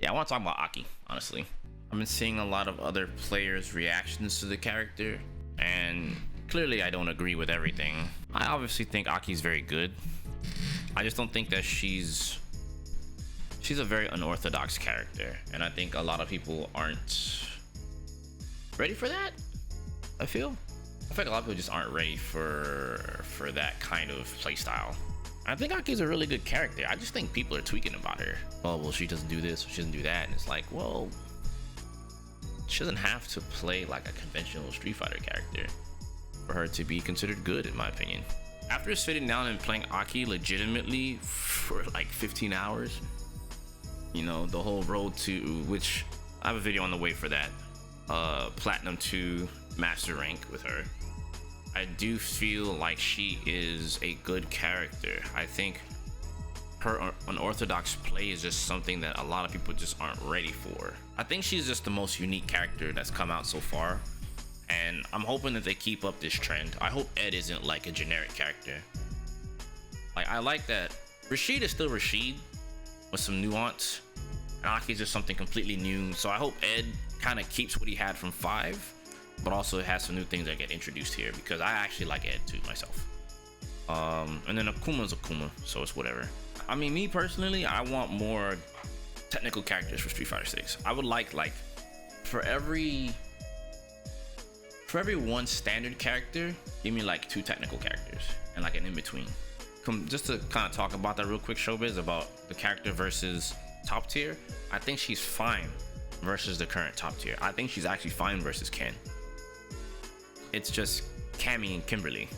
Yeah, I want to talk about Aki, honestly. I've been seeing a lot of other players' reactions to the character, and clearly I don't agree with everything. I obviously think Aki's very good. I just don't think that she's a very unorthodox character, and I think a lot of people aren't ready for that. I feel like a lot of people just aren't ready for that kind of playstyle. I think Aki's a really good character. I just think people are tweaking about her. Oh, well, she doesn't do this, or she doesn't do that, and it's like, well, she doesn't have to play like a conventional Street Fighter character for her to be considered good, in my opinion. After sitting down and playing Aki legitimately for like 15 hours, you know, the whole road to, which I have a video on the way for that, Platinum 2 Master Rank with her. I do feel like she is a good character. I think her unorthodox play is just something that a lot of people just aren't ready for. I think she's just the most unique character that's come out so far, and I'm hoping that they keep up this trend. I hope Ed isn't like a generic character. Like, I like that Rashid is still Rashid with some nuance, and Aki's just something completely new. So I hope Ed kind of keeps what he had from 5, but also has some new things that get introduced here, because I actually like Ed too myself. And then Akuma's Akuma, so it's whatever. I mean, me personally, I want more technical characters for Street Fighter 6. I would like for every one standard character, give me like 2 technical characters and like an in-between. Just to kind of talk about that real quick, Showbiz, about the character versus top tier. I think she's fine versus the current top tier. I think she's actually fine versus Ken. It's just Cammy and Kimberly.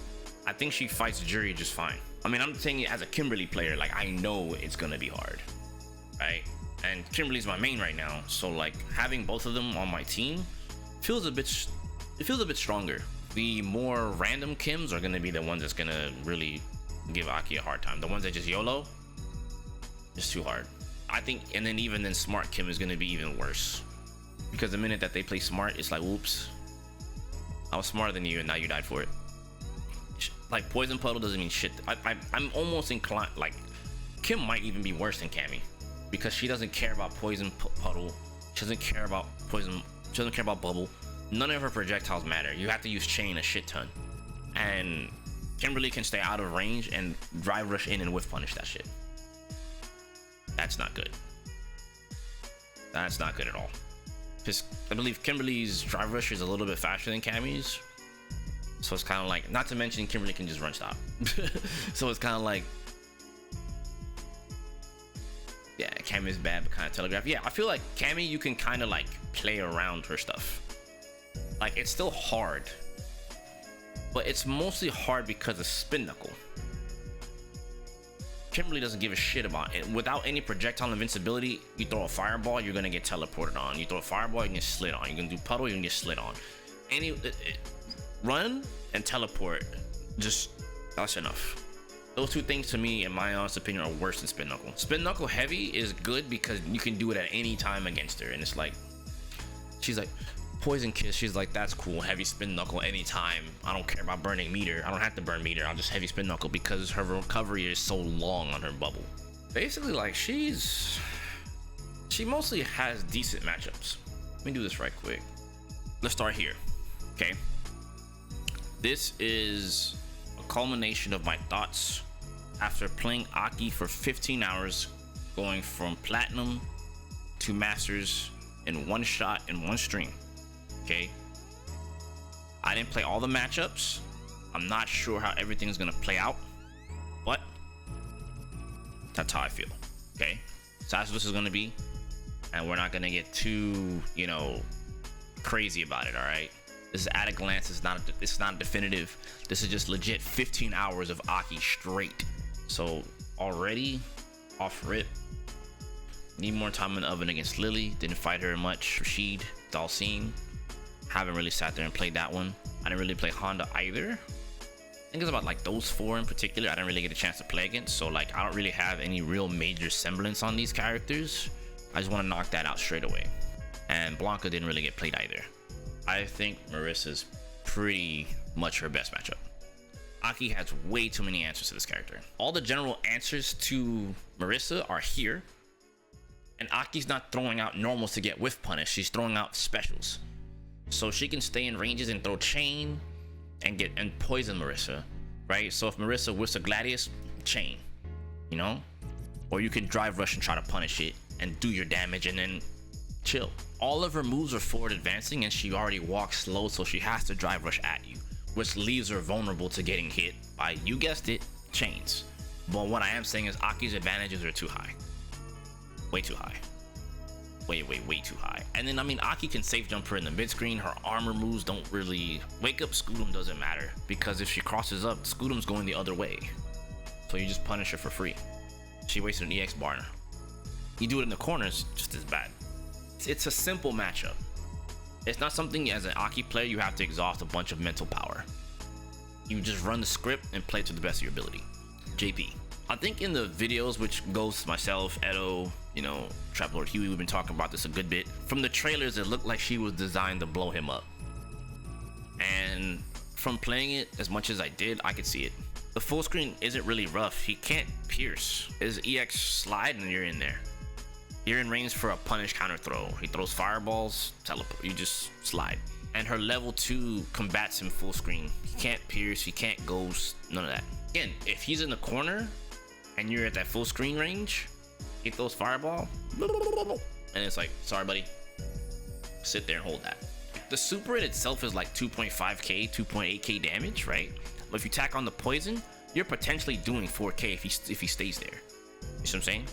I think she fights Jury just fine. I mean, I'm saying it as a Kimberly player, like, I know it's gonna be hard, right? And Kimberly's my main right now, so like having both of them on my team feels a bit stronger. The more random Kims are gonna be the ones that's gonna really give Aki a hard time. The ones that just YOLO, it's too hard. I think, and then even then Smart Kim is gonna be even worse, because the minute that they play smart, it's like, whoops, I was smarter than you and now you died for it. Like, Poison Puddle doesn't mean shit. I'm almost inclined, like, Kim might even be worse than Cammy, because she doesn't care about Poison Puddle. She doesn't care about Poison. She doesn't care about Bubble. None of her projectiles matter. You have to use Chain a shit ton. And Kimberly can stay out of range and drive rush in and whiff punish that shit. That's not good. That's not good at all. Because I believe Kimberly's drive rush is a little bit faster than Cammy's. So it's kind of like, not to mention Kimberly can just run stop. So it's kind of like, yeah, Cammy's bad, but kind of telegraph. Yeah, I feel like Cammy, you can kind of like play around her stuff. Like, it's still hard, but it's mostly hard because of Spin Knuckle. Kimberly doesn't give a shit about it. Without any projectile invincibility, you throw a fireball, you're gonna get teleported on. You throw a fireball, you can get slid on. You can do puddle, you can get slid on. Run and teleport, just, that's enough. Those 2 things, to me, in my honest opinion, are worse than Spin Knuckle. Spin Knuckle heavy is good because you can do it at any time against her, and it's like, she's like, Poison Kiss, she's like, that's cool, heavy Spin Knuckle anytime. I don't care about burning meter. I don't have to burn meter. I'll just heavy Spin Knuckle because her recovery is so long on her bubble. Basically, like, she mostly has decent matchups. Let me do this right quick. Let's start here, okay? This is a culmination of my thoughts after playing Aki for 15 hours, going from Platinum to Masters in one shot in one stream. Okay, I didn't play all the matchups. I'm not sure how everything's gonna play out, but that's how I feel. Okay, so that's what this is gonna be, and we're not gonna get too, you know, crazy about it. All right, this is at a glance. It's not definitive. This is just legit 15 hours of Aki straight. So already off rip, need more time in the oven against Lily. Didn't fight her much. Rashid, Dalsim. Haven't really sat there and played that one. I didn't really play Honda either. I think it's about like those 4 in particular I didn't really get a chance to play against. So like, I don't really have any real major semblance on these characters. I just want to knock that out straight away. And Blanca didn't really get played either. I think Marissa's pretty much her best matchup. Aki has way too many answers to this character. All the general answers to Marissa are here, And Aki's not throwing out normals to get whiff punish. She's throwing out specials. So she can stay in ranges and throw chain and poison Marissa, right? So if Marissa whiffs a Gladius, chain, you know? Or you can drive rush and try to punish it and do your damage and then chill. All of her moves are forward advancing and she already walks slow, so she has to drive rush at you, which leaves her vulnerable to getting hit by, you guessed it, chains. But what I am saying is Aki's advantages are too high. Way too high. Way too high. And then, I mean, Aki can safe jump her in the mid screen. Her armor moves don't really... Wake up Scudum doesn't matter, because if she crosses up, Scudum's going the other way. So you just punish her for free. She wasted an EX bar. You do it in the corners, just as bad. It's a simple matchup. It's not something as an Aki player you have to exhaust a bunch of mental power. You just run the script and play to the best of your ability. JP. I think in the videos, which goes to myself, Edo, you know, Trap Lord Huey, we've been talking about this a good bit. From the trailers, it looked like she was designed to blow him up. And from playing it as much as I did, I could see it. The full screen isn't really rough. He can't pierce. His EX slide and you're in there. You're in range for a punish counter throw. He throws fireballs, teleport, you just slide. And her level 2 combats him full screen. He can't pierce, he can't ghost, none of that. Again, if he's in the corner and you're at that full screen range, he throws fireball, and it's like, sorry buddy, sit there and hold that. The super in itself is like 2.5k, 2.8k damage, right? But if you tack on the poison, you're potentially doing 4k if he stays there. You see what I'm saying?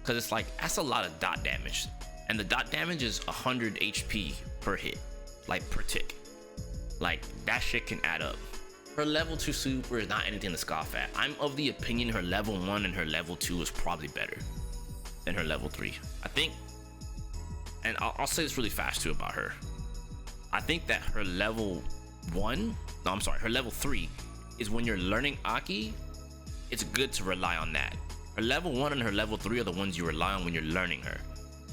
Because it's like, that's a lot of dot damage. And the dot damage is 100 HP per hit, like per tick. Like, that shit can add up. Her level 2 super is not anything to scoff at. I'm of the opinion her level 1 and her level 2 is probably better than her level 3. I think, and I'll say this really fast too about her. I think that her level 1, no, I'm sorry, her level 3 is when you're learning Aki, it's good to rely on that. Her level 1 and her level 3 are the ones you rely on when you're learning her,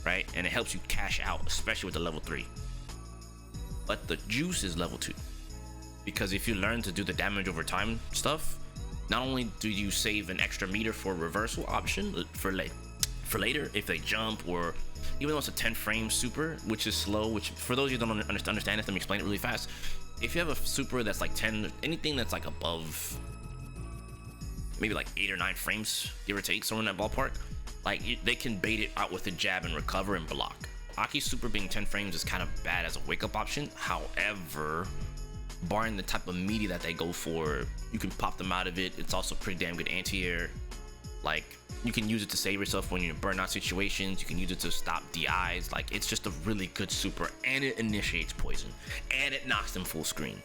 right? And it helps you cash out, especially with the level 3. But the juice is level 2. Because if you learn to do the damage over time stuff, not only do you save an extra meter for a reversal option for later if they jump, or even though it's a 10 frame super, which is slow, which for those of you who don't understand it, let me explain it really fast. If you have a super that's like 10, anything that's like above maybe like 8 or 9 frames, give or take, somewhere in that ballpark, like they can bait it out with a jab and recover and block. Aki's super being 10 frames is kind of bad as a wake up option. However, barring the type of media that they go for, you can pop them out of it. It's also pretty damn good anti-air. Like, you can use it to save yourself when you're in burnout situations. You can use it to stop DIs. Like, it's just a really good super, and it initiates poison, and it knocks them full screen.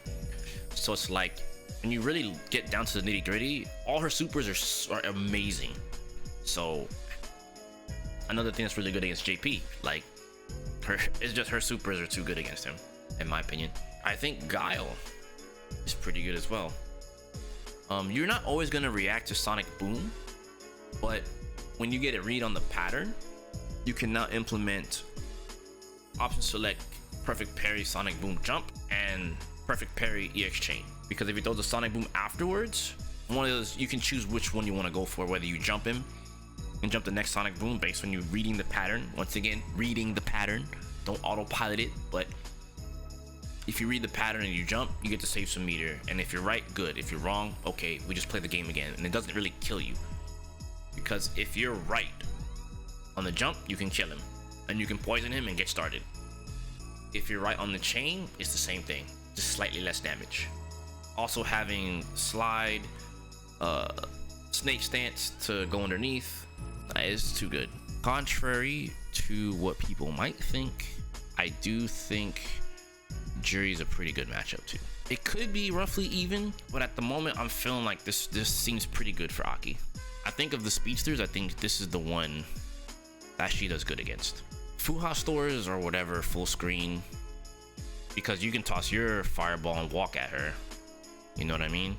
So it's like, when you really get down to the nitty gritty, all her supers are amazing. So another thing that's really good against JP, like, it's just her supers are too good against him, in my opinion. I think Guile is pretty good as well. You're not always gonna react to Sonic Boom, but when you get a read on the pattern, you can now implement option select perfect parry Sonic Boom jump and perfect parry EX chain. Because if he throws a Sonic Boom afterwards, one of those, you can choose which one you want to go for, whether you jump him and jump the next Sonic Boom based on you reading the pattern. Once again, reading the pattern, don't autopilot it, but if you read the pattern and you jump, you get to save some meter. And if you're right, good. If you're wrong, okay, we just play the game again. And it doesn't really kill you. Because if you're right on the jump, you can kill him. And you can poison him and get started. If you're right on the chain, it's the same thing. Just slightly less damage. Also having slide, snake stance to go underneath is too good. Contrary to what people might think, I do think Jury is a pretty good matchup too. It could be roughly even, but at the moment I'm feeling like this seems pretty good for Aki. I think of the speedsters, I think this is the one that she does good against. Fuha stores or whatever, full screen, because you can toss your fireball and walk at her, you know what I mean?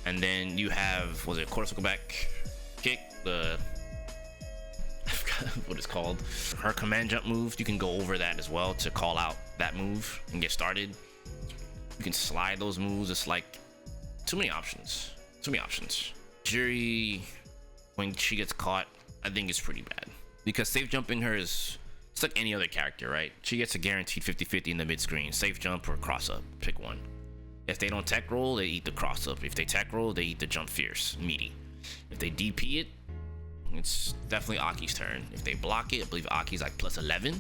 And then you have, was it quarter circle back kick, I forgot what it's called. Her command jump move, you can go over that as well to call out that move and get started. You can slide those moves. It's like too many options. Too many options. Jury, when she gets caught, I think it's pretty bad. because safe jumping her is, it's like any other character, right? She gets a guaranteed 50-50 in the mid screen, safe jump or cross up, pick one. If they don't tech roll, they eat the cross up. If they tech roll, they eat the jump fierce, meaty. If they DP it, it's definitely Aki's turn. If they block it, I believe Aki's like plus 11,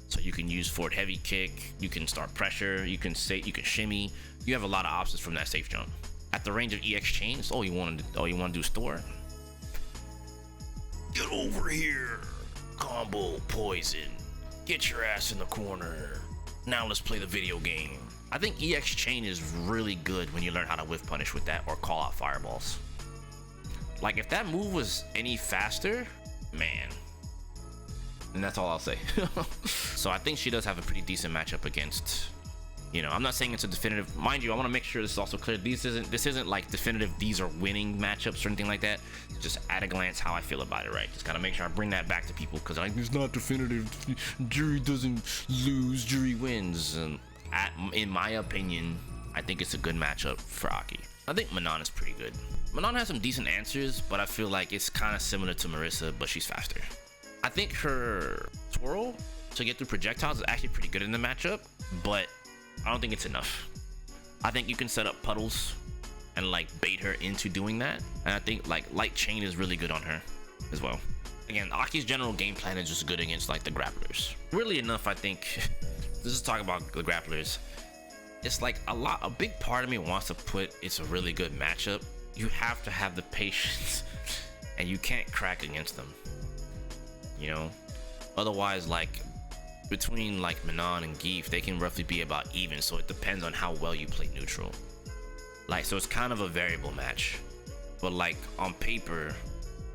so you can use forward heavy kick, you can start pressure, you can shimmy. You have a lot of options from that safe jump. At the range of EX chain, it's all you want to do store. Get over here, combo poison. Get your ass in the corner. Now let's play the video game. I think EX chain is really good when you learn how to whiff punish with that or call out fireballs. Like if that move was any faster, man. And that's all I'll say. So I think she does have a pretty decent matchup against, you know, I'm not saying it's a definitive, mind you, I want to make sure this is also clear. This isn't like definitive, these are winning matchups or anything like that. Just at a glance how I feel about it, right? Just gotta make sure I bring that back to people, because like, it's not definitive. Jury doesn't lose, jury wins. And in my opinion, I think it's a good matchup for Aki. I think Manon is pretty good. Manon has some decent answers, but I feel like it's kind of similar to Marissa, but she's faster. I think her twirl to get through projectiles is actually pretty good in the matchup, but I don't think it's enough. I think you can set up puddles and like bait her into doing that, and I think like light chain is really good on her as well. Again, Aki's general game plan is just good against like the grapplers. Really enough, I think. Let's just talk about the grapplers. It's like a big part of me wants to put it's a really good matchup. You have to have the patience and you can't crack against them, you know. Otherwise, like between like Manon and Geef, they can roughly be about even, so it depends on how well you play neutral. Like, so it's kind of a variable match, but like on paper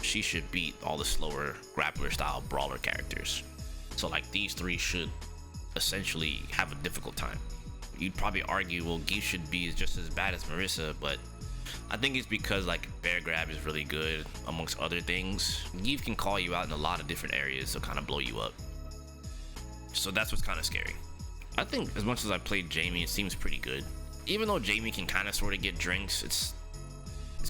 she should beat all the slower grappler style brawler characters. So like these three should essentially have a difficult time. You'd probably argue, well, Geef should be just as bad as Marissa, but I think it's because like bear grab is really good amongst other things. Geef can call you out in a lot of different areas to kind of blow you up. So that's what's kind of scary. I think as much as I played Jamie, it seems pretty good. Even though Jamie can kind of sort of get drinks, it's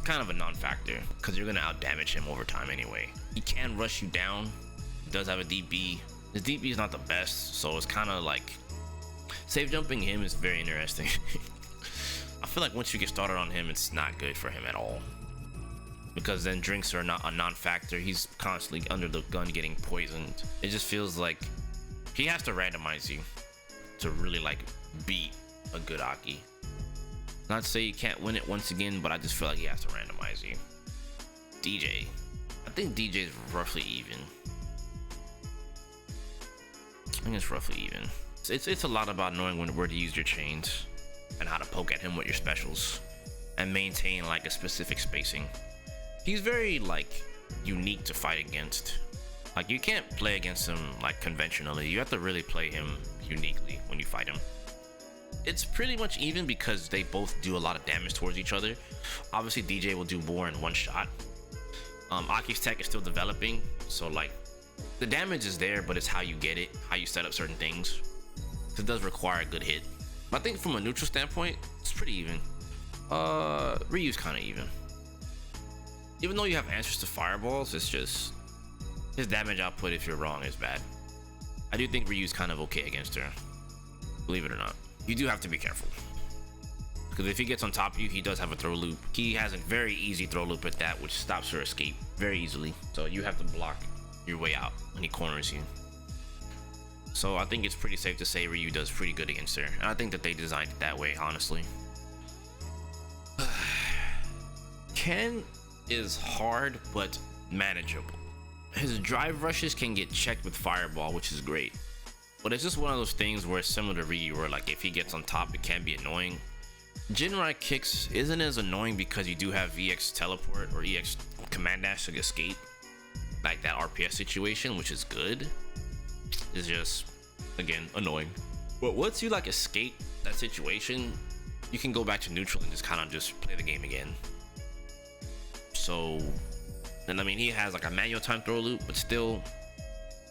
kind of a non-factor because you're gonna out damage him over time anyway. He can rush you down. He does have a DB. His DB is not the best, so it's kind of like safe jumping him is very interesting. I feel like once you get started on him, it's not good for him at all, because then drinks are not a non-factor. He's constantly under the gun getting poisoned. It just feels like he has to randomize you to really like beat a good Aki. Not to say you can't win it once again, but I just feel like he has to randomize you. DJ, I think DJ is roughly even. I think it's roughly even. It's a lot about knowing where to use your chains and how to poke at him with your specials and maintain like a specific spacing. He's very like unique to fight against. Like you can't play against him like conventionally. You have to really play him uniquely when you fight him. It's pretty much even because they both do a lot of damage towards each other. Obviously DJ will do more in one shot. Aki's tech is still developing, so like the damage is there, but it's how you get it, how you set up certain things. It does require a good hit. But I think from a neutral standpoint, it's pretty even. Ryu's kind of even. Even though you have answers to fireballs, it's just his damage output, if you're wrong, is bad. I do think Ryu's kind of okay against her, believe it or not. You do have to be careful, because if he gets on top of you, he does have a throw loop. He has a very easy throw loop at that, which stops her escape very easily. So you have to block your way out when he corners you. So I think it's pretty safe to say Ryu does pretty good against her, and I think that they designed it that way, honestly. Ken is hard but manageable. His drive rushes can get checked with fireball, which is great, but it's just one of those things where it's similar to Ryu, where like if he gets on top, it can be annoying. Jinrai kicks isn't as annoying because you do have EX teleport or EX command dash to escape, like that RPS situation, which is good. It's just, again, annoying. But once you like escape that situation, you can go back to neutral and just kind of just play the game again. So, and I mean, he has like a manual time throw loop, but still,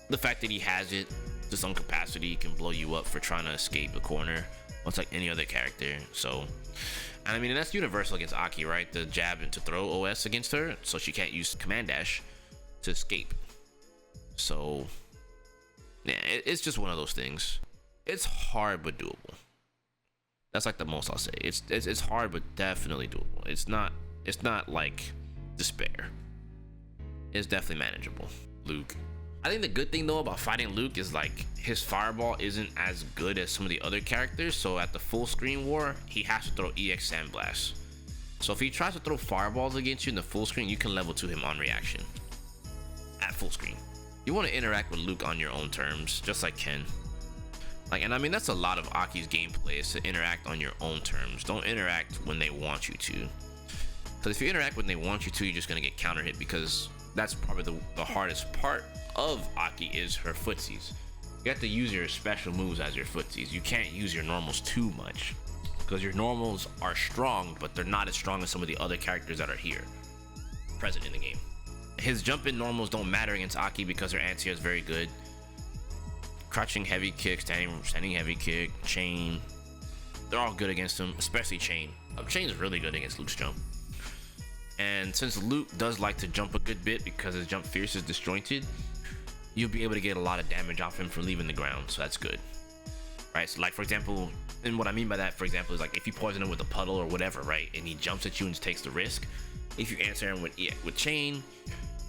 the fact that he has it to some capacity can blow you up for trying to escape a corner. It's like any other character. So, and I mean, and that's universal against Aki, right? The jab and to throw OS against her, so she can't use command dash to escape. So yeah, it's just one of those things. It's hard but doable. That's like the most I'll say. It's hard but definitely doable. It's not like despair. It's definitely manageable. Luke. I think the good thing though about fighting Luke is like his fireball isn't as good as some of the other characters. So at the full screen war, he has to throw EX Sandblast. So if he tries to throw fireballs against you in the full screen, you can level 2 him on reaction at full screen. You want to interact with Luke on your own terms, just like Ken. Like, and I mean that's a lot of Aki's gameplay is to interact on your own terms. Don't interact when they want you to. Because if you interact when they want you to, you're just gonna get counter hit, because that's probably the hardest part of Aki is her footsies. You have to use your special moves as your footsies. You can't use your normals too much, because your normals are strong, but they're not as strong as some of the other characters that are here present in the game. His jump in normals don't matter against Aki because her anti is very good. Crouching heavy kick, standing heavy kick, chain, they're all good against him, especially chain. Chain is really good against Luke's jump. And since Luke does like to jump a good bit because his jump fierce is disjointed, you'll be able to get a lot of damage off him for leaving the ground, so that's good. Right, so like for example, and what I mean by that, for example, is like if you poison him with a puddle or whatever, right, and he jumps at you and takes the risk, if you answer him with chain,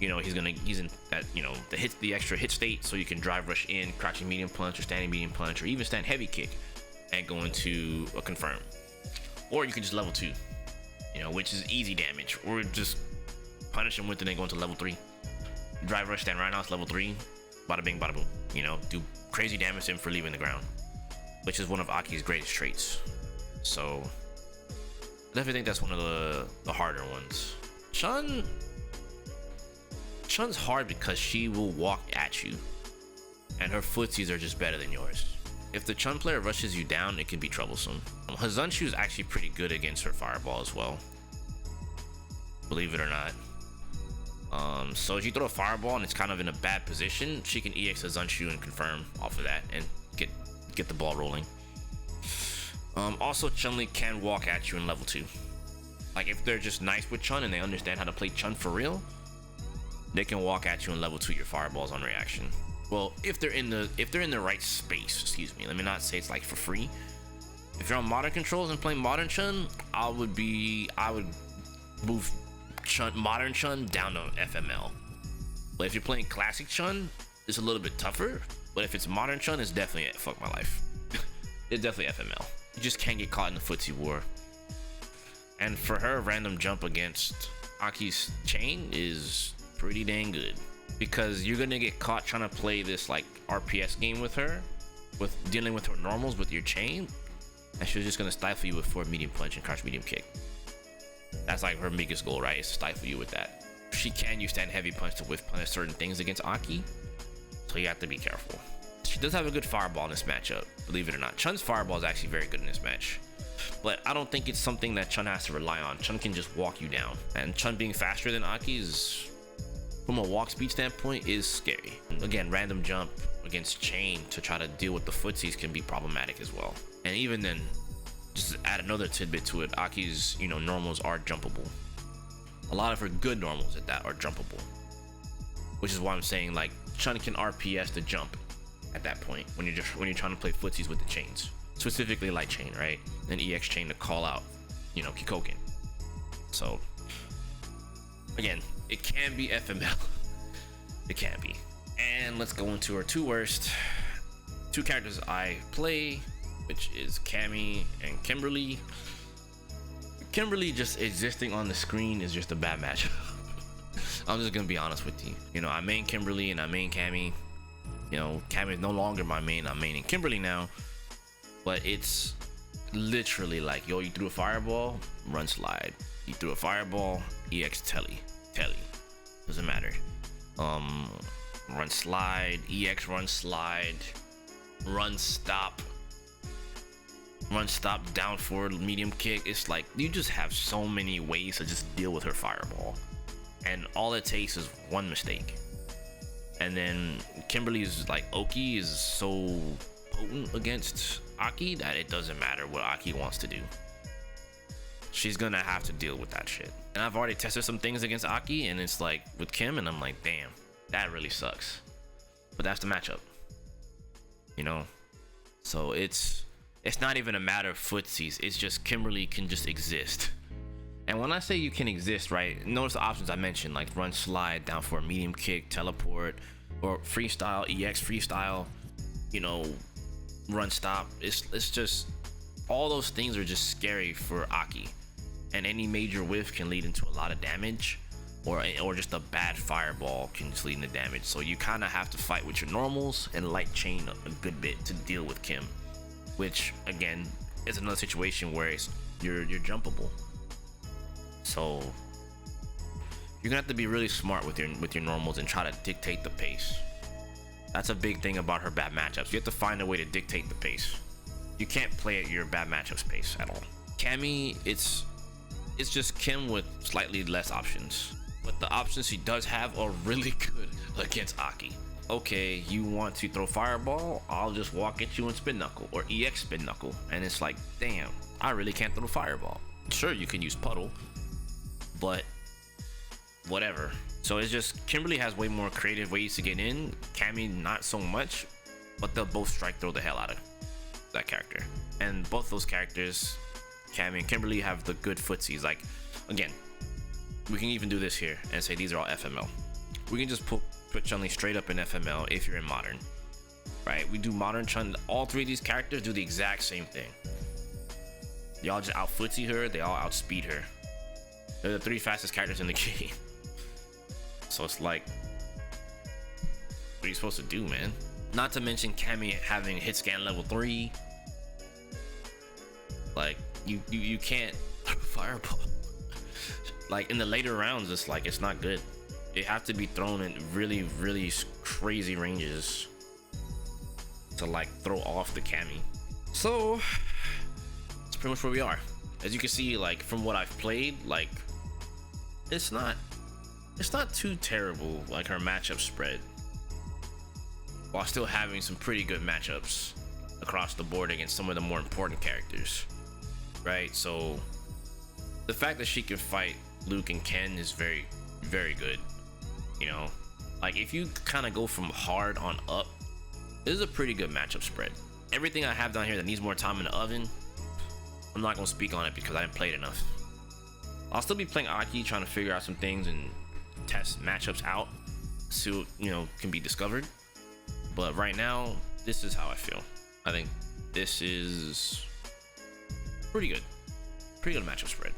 you know, he's in that, you know, the extra hit state, so you can drive rush in, crouching medium punch or standing medium punch, or even stand heavy kick and go into a confirm. Or you can just level 2, you know, which is easy damage, or just punish him with it and go into level 3. Drive rush, stand right now, it's level 3, bada bing, bada boom. You know, do crazy damage to him for leaving the ground, which is one of Aki's greatest traits. So I definitely think that's one of the harder ones. Chun's hard because she will walk at you, and her footsies are just better than yours. If the Chun player rushes you down, it can be troublesome. Her Zunshu is actually pretty good against her fireball as well, believe it or not. So if you throw a fireball and it's kind of in a bad position, she can EX a Zunshu and confirm off of that and get the ball rolling. Also, Chun-Li can walk at you in level 2. Like if they're just nice with Chun and they understand how to play Chun for real, they can walk at you in level 2 your fireballs on reaction. Well, if they're in the right space, excuse me. Let me not say it's like for free. If you're on modern controls and playing modern Chun, I would move modern Chun down to FML. But if you're playing classic Chun, it's a little bit tougher. But if it's modern Chun, it's definitely fuck my life. It's definitely FML. You just can't get caught in the footsie war. And for her, random jump against Aki's chain is pretty dang good, because you're gonna get caught trying to play this like RPS game with her, with dealing with her normals with your chain, and she's just gonna stifle you with forward medium punch and crouch medium kick. That's like her biggest goal, right? Is to stifle you with that. She can use stand heavy punch to whiff punish certain things against Aki, so you have to be careful. She does have a good fireball in this matchup, believe it or not. Chun's fireball is actually very good in this match, but I don't think it's something that Chun has to rely on. Chun can just walk you down, and Chun being faster than Aki is, from a walk speed standpoint, is scary. Again, random jump against chain to try to deal with the footsies can be problematic as well. And even then, just to add another tidbit to it, Aki's, you know, normals are jumpable. A lot of her good normals at that are jumpable, which is why I'm saying like Chun can RPS the jump at that point when you're trying to play footsies with the chains, specifically light chain, right? And EX chain to call out, you know, Kikoken. So again, it can be FML. It can be. And let's go into our two characters I play, which is Cammy and Kimberly. Kimberly just existing on the screen is just a bad matchup. I'm just gonna be honest with you. You know, I main Kimberly and I main Cammy. You know, Cammy is no longer my main. I'm maining Kimberly now. But it's literally like, yo, you threw a fireball, run slide. You threw a fireball, EX telly. Doesn't matter. Run slide, EX run slide, run stop, down forward medium kick. It's like you just have so many ways to just deal with her fireball, and all it takes is one mistake. And then Kimberly's like Oki is so potent against Aki that it doesn't matter what Aki wants to do. She's gonna have to deal with that shit. And I've already tested some things against Aki, and it's like with Kim, and I'm like, damn, that really sucks. but that's the matchup, you know. So it's not even a matter of footsies. It's just Kimberly can just exist. And when I say you can exist, right, notice the options I mentioned, like run slide, down for a medium kick, teleport, or freestyle, EX freestyle, you know, run stop. It's just, all those things are just scary for Aki. And any major whiff can lead into a lot of damage, or just a bad fireball can just lead into damage. So you kind of have to fight with your normals and light chain a good bit to deal with Kim, which again is another situation where you're jumpable. So you're gonna have to be really smart with your normals and try to dictate the pace. That's a big thing about her bad matchups. You have to find a way to dictate the pace. You can't play at your bad matchups pace at all. Cammy, it's just Kim with slightly less options, but the options she does have are really good against Aki. Okay, you want to throw fireball? I'll just walk at you and spin knuckle, or EX spin knuckle, and it's like, damn, I really can't throw fireball. Sure, you can use puddle, but whatever. So it's just, Kimberly has way more creative ways to get in, Cammy not so much, but they'll both strike throw the hell out of that character. And both those characters, Cammy and Kimberly, have the good footsies. Like, again, we can even do this here and say these are all FML. We can just put Chun-Li straight up in FML if you're in modern, right? We do modern Chun, all three of these characters do the exact same thing. Y'all just out footsie her, they all outspeed her. They're the three fastest characters in the game. So it's like, what are you supposed to do, man? Not to mention Cammy having hit scan level 3. Like, you can't fireball. Like in the later rounds, it's like, it's not good. It have to be thrown in really crazy ranges to like throw off the Cammy. So it's pretty much where we are. As you can see, like from what I've played, like it's not too terrible, like her matchup spread, while still having some pretty good matchups across the board against some of the more important characters, right? So the fact that she can fight Luke and Ken is very good. You know, like if you kind of go from hard on up, this is a pretty good matchup spread. Everything I have down here that needs more time in the oven, I'm not gonna speak on it because I didn't play it enough. I'll still be playing Aki, trying to figure out some things and test matchups out, see what, you know, can be discovered. But right now, this is how I feel. I think this is pretty good matchup spread.